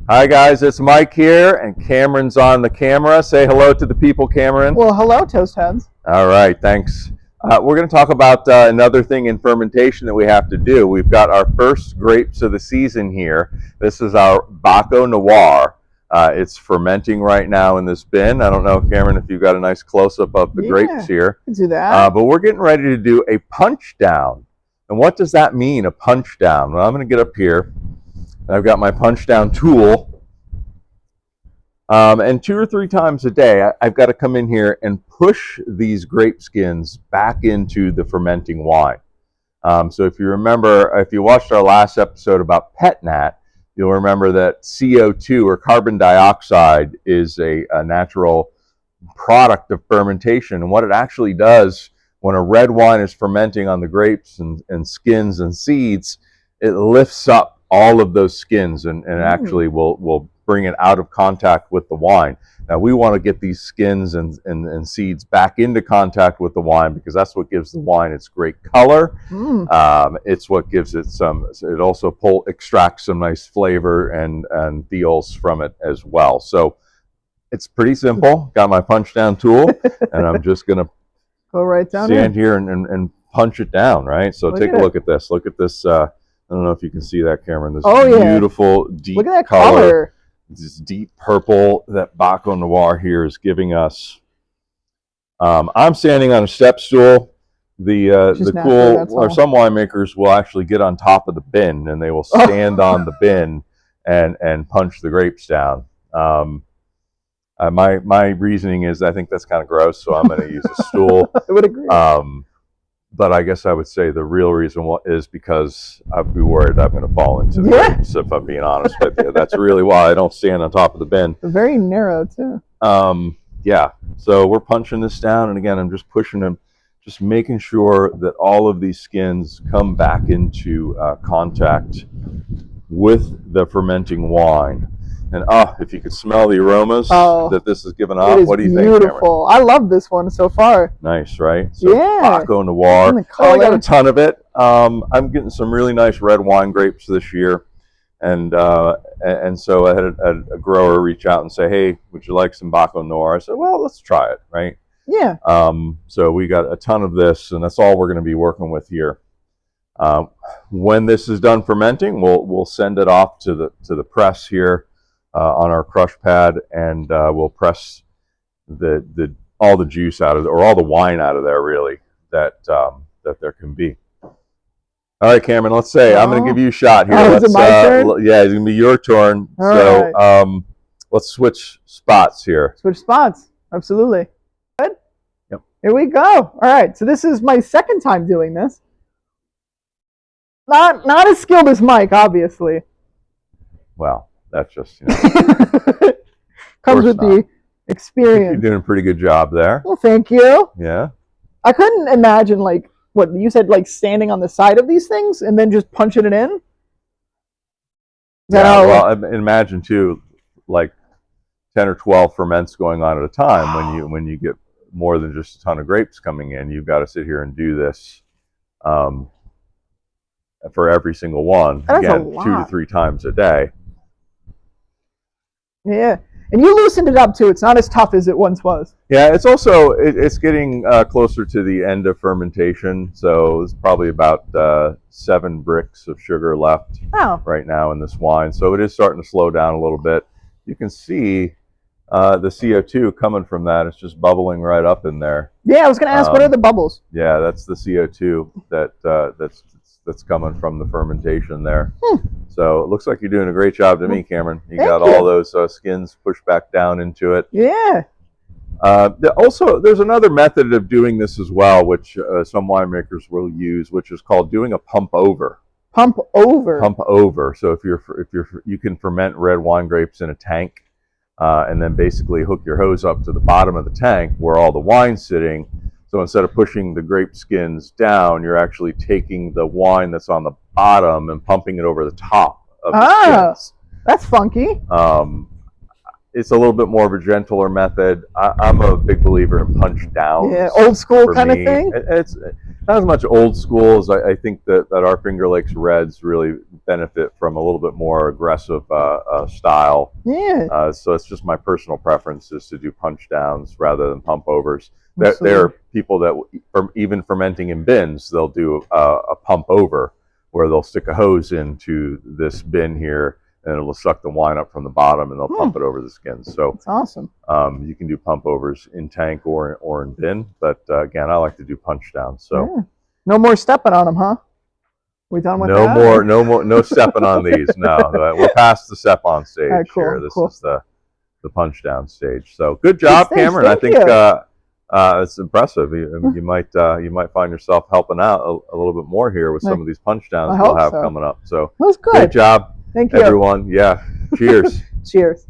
Hi guys, it's Mike here, and Cameron's on the camera. Say hello to the people, Cameron. Well, hello, Toast Heads. All right, thanks. We're going to talk about another thing in fermentation that we have to do. We've got our first grapes of the season here. This is our Baco Noir. It's fermenting right now in this bin. I don't know, Cameron, if you've got a nice close-up of the grapes here. Can do that. But we're getting ready to do a punch down. And what does that mean, a punch down? Well, I'm going to get up here. I've got my punch down tool. And 2 or 3 times a day, I've got to come in here and push these grape skins back into the fermenting wine. So if you remember, if you watched our last episode about pet nat, you'll remember that CO2 or carbon dioxide is a natural product of fermentation. And what it actually does when a red wine is fermenting on the grapes and skins and seeds, it lifts up all of those skins and actually will bring it out of contact with the wine. Now we want to get these skins and seeds back into contact with the wine because that's what gives the wine its great color. It's what gives it it also extracts some nice flavor and feels from it as well. So it's pretty simple. Got my punch down tool and I'm just going to go right down stand here and punch it down, right? So take a look at this. Look at this. I don't know if you can see that, Cameron. This beautiful, deep look at that color. This deep purple that Baco Noir here is giving us. I'm standing on a step stool. Some winemakers will actually get on top of the bin and they will stand on the bin and punch the grapes down. My reasoning is I think that's kind of gross, so I'm going to use a stool. I would agree. But I guess I would say the real reason is because I'd be worried I'm going to fall into the grapes, if I'm being honest with you. That's really why I don't stand on top of the bin. Very narrow, too. Yeah, so we're punching this down, and again, I'm just pushing them, just making sure that all of these skins come back into contact with the fermenting wine. And if you could smell the aromas that this is giving off, what do you think, Cameron? Beautiful. I love this one so far. Nice, right? So Baco Noir. I got a ton of it. I'm getting some really nice red wine grapes this year. And so I had a grower reach out and say, hey, would you like some Baco Noir? I said, well, let's try it, right? Yeah. So we got a ton of this, and that's all we're going to be working with here. When this is done fermenting, we'll send it off to the press here. On our crush pad, and we'll press all the juice out of it, or all the wine out of there, really, that there can be. All right, Cameron, let's say I'm going to give you a shot here. Is it my turn? Yeah, it's going to be your turn. Right. Let's switch spots here. Switch spots, absolutely. Good. Yep. Here we go. All right, so this is my second time doing this. Not as skilled as Mike, obviously. Well. That's just, comes with the experience. You're doing a pretty good job there. Well, thank you. Yeah. I couldn't imagine, like, what you said, like standing on the side of these things and then just punching it in. Well, imagine too, like 10 or 12 ferments going on at a time. When you get more than just a ton of grapes coming in, you've got to sit here and do this for every single one. Again, 2 to 3 times a day. Yeah, and you loosened it up too. It's not as tough as it once was. Yeah, it's also it's getting closer to the end of fermentation, so it's probably about 7 bricks of sugar left right now in this wine. So it is starting to slow down a little bit. You can see the CO2 coming from that. It's just bubbling right up in there. Yeah, I was going to ask, what are the bubbles? Yeah, that's the CO2 that's coming from the fermentation there. So it looks like you're doing a great job to me, Cameron. You got all those skins pushed back down into it. Yeah. Also, there's another method of doing this as well, which some winemakers will use, which is called doing a pump over. Pump over. Pump over. So if you can ferment red wine grapes in a tank, and then basically hook your hose up to the bottom of the tank where all the wine's sitting. So instead of pushing the grape skins down, you're actually taking the wine that's on the bottom and pumping it over the top of the skins. That's funky. It's a little bit more of a gentler method. I'm a big believer in punch down. Yeah, old school kind of thing. not as much old school as I think that our Finger Lakes Reds really benefit from a little bit more aggressive style. Yeah. So it's just my personal preference is to do punch downs rather than pump overs. There Absolutely. are people that, even fermenting in bins, they'll do a pump over where they'll stick a hose into this bin here and it will suck the wine up from the bottom and they'll pump it over the skins. So That's awesome. you can do pump overs in tank or in bin, but again, I like to do punch downs. So Yeah. No more stepping on them, huh? We done with no that? more, no stepping on these. No, we're past the step on stage All right, cool, here. This cool. is the punch down stage. So good job, stage, Cameron. thank I think you. it's impressive. You might find yourself helping out a little bit more here with some of these punch downs I we'll hope have so. coming up. So That was good. great job, Thank you. everyone. Yeah, cheers. Cheers.